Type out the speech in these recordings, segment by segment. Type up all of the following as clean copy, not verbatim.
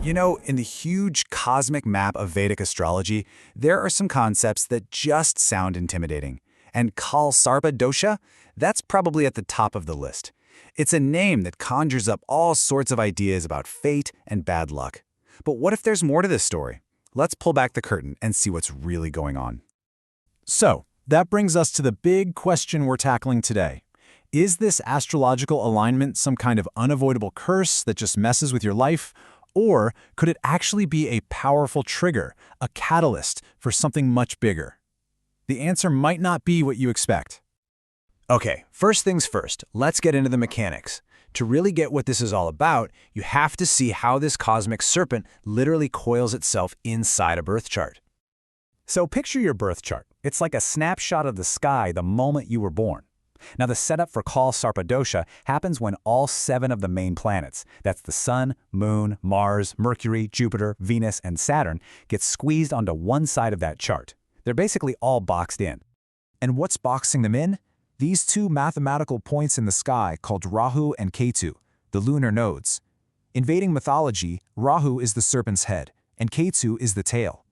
You know, in the huge cosmic map of Vedic astrology, there are some concepts that just sound intimidating. And Kaal Sarpa Dosha, that's probably at the top of the list. It's a name that conjures up all sorts of ideas about fate and bad luck. But what if there's more to this story? Let's pull back the curtain and see what's really going on. So, that brings us to the big question we're tackling today. Is this astrological alignment some kind of unavoidable curse that just messes with your life? Or could it actually be a powerful trigger, a catalyst for something much bigger? The answer might not be what you expect. Okay, first things first, let's get into the mechanics. To really get what this is all about, you have to see how this cosmic serpent literally coils itself inside a birth chart. So picture your birth chart. It's like a snapshot of the sky the moment you were born. Now, the setup for Kaal Sarpa Dosha happens when all 7 of the main planets, that's the Sun, Moon, Mars, Mercury, Jupiter, Venus, and Saturn, get squeezed onto one side of that chart. They're basically all boxed in. And what's boxing them in? These 2 mathematical points in the sky called Rahu and Ketu, the lunar nodes. In Vedic mythology, Rahu is the serpent's head, and Ketu is the tail.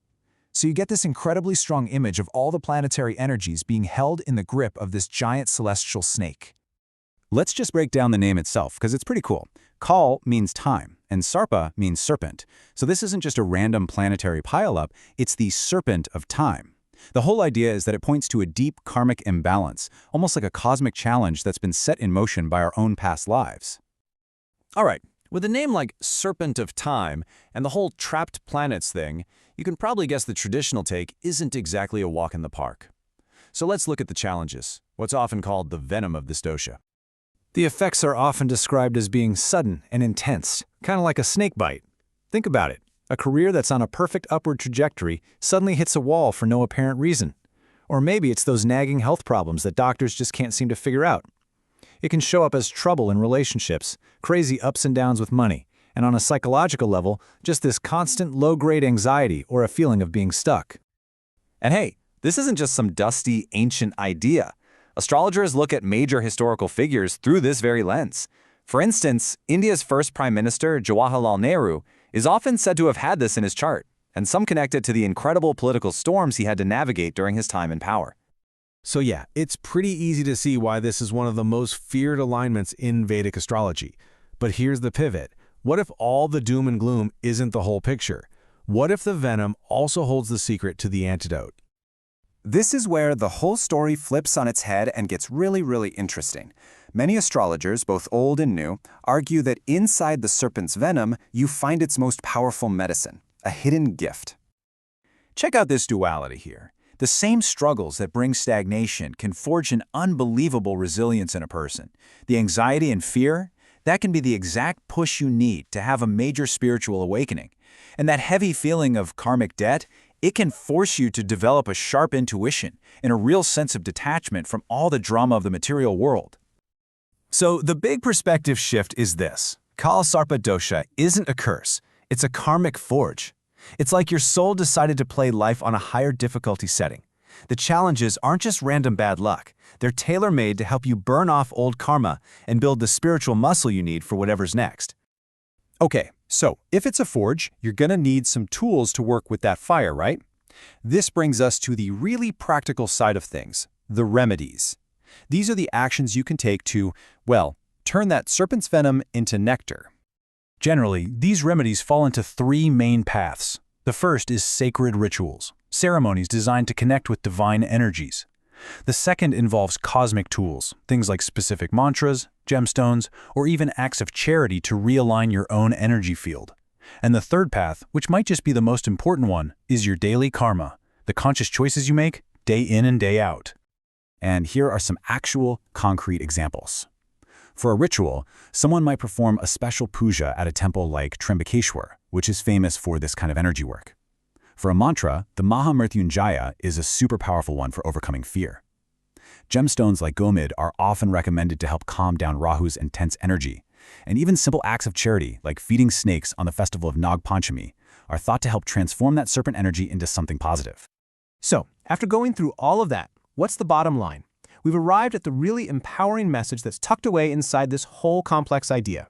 So you get this incredibly strong image of all the planetary energies being held in the grip of this giant celestial snake. Let's just break down the name itself, because it's pretty cool. Kaal means time, and Sarpa means serpent. So this isn't just a random planetary pileup, it's the serpent of time. The whole idea is that it points to a deep karmic imbalance, almost like a cosmic challenge that's been set in motion by our own past lives. All right, with a name like Serpent of Time and the whole trapped planets thing, you can probably guess the traditional take isn't exactly a walk in the park. So let's look at the challenges, what's often called the venom of this dosha. The effects are often described as being sudden and intense, kind of like a snake bite. Think about it. A career that's on a perfect upward trajectory suddenly hits a wall for no apparent reason. Or maybe it's those nagging health problems that doctors just can't seem to figure out. It can show up as trouble in relationships, crazy ups and downs with money, and on a psychological level, just this constant low-grade anxiety or a feeling of being stuck. And hey, this isn't just some dusty, ancient idea. Astrologers look at major historical figures through this very lens. For instance, India's first Prime Minister, Jawaharlal Nehru, is often said to have had this in his chart, and some connect it to the incredible political storms he had to navigate during his time in power. So yeah, it's pretty easy to see why this is one of the most feared alignments in Vedic astrology. But here's the pivot. What if all the doom and gloom isn't the whole picture? What if the venom also holds the secret to the antidote? This is where the whole story flips on its head and gets really interesting. Many astrologers, both old and new, argue that inside the serpent's venom, you find its most powerful medicine, a hidden gift. Check out this duality here. The same struggles that bring stagnation can forge an unbelievable resilience in a person. The anxiety and fear, that can be the exact push you need to have a major spiritual awakening. And that heavy feeling of karmic debt, it can force you to develop a sharp intuition and a real sense of detachment from all the drama of the material world. So the big perspective shift is this. Kaal Sarpa Dosha isn't a curse, it's a karmic forge. It's like your soul decided to play life on a higher difficulty setting. The challenges aren't just random bad luck. They're tailor-made to help you burn off old karma and build the spiritual muscle you need for whatever's next. Okay, so if it's a forge, you're gonna need some tools to work with that fire, right? This brings us to the really practical side of things, the remedies. These are the actions you can take to, well, turn that serpent's venom into nectar. Generally, these remedies fall into 3 main paths. The first is sacred rituals, ceremonies designed to connect with divine energies. The second involves cosmic tools, things like specific mantras, gemstones, or even acts of charity to realign your own energy field. And the third path, which might just be the most important one, is your daily karma, the conscious choices you make day in and day out. And here are some actual, concrete examples. For a ritual, someone might perform a special puja at a temple like Trimbakeshwar, which is famous for this kind of energy work. For a mantra, the Mahamrityunjaya is a super powerful one for overcoming fear. Gemstones like Gomid are often recommended to help calm down Rahu's intense energy, and even simple acts of charity like feeding snakes on the festival of Nag Panchami are thought to help transform that serpent energy into something positive. So, after going through all of that, what's the bottom line? We've arrived at the really empowering message that's tucked away inside this whole complex idea.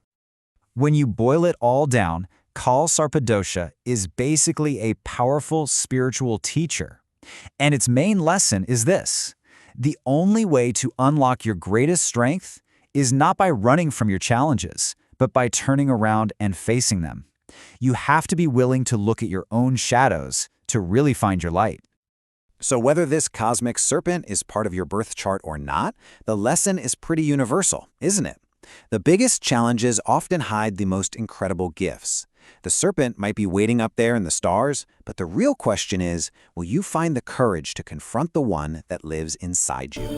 When you boil it all down, Kaal Sarpa Dosha is basically a powerful spiritual teacher. And its main lesson is this: the only way to unlock your greatest strength is not by running from your challenges, but by turning around and facing them. You have to be willing to look at your own shadows to really find your light. So whether this cosmic serpent is part of your birth chart or not, the lesson is pretty universal, isn't it? The biggest challenges often hide the most incredible gifts. The serpent might be waiting up there in the stars, but the real question is, will you find the courage to confront the one that lives inside you?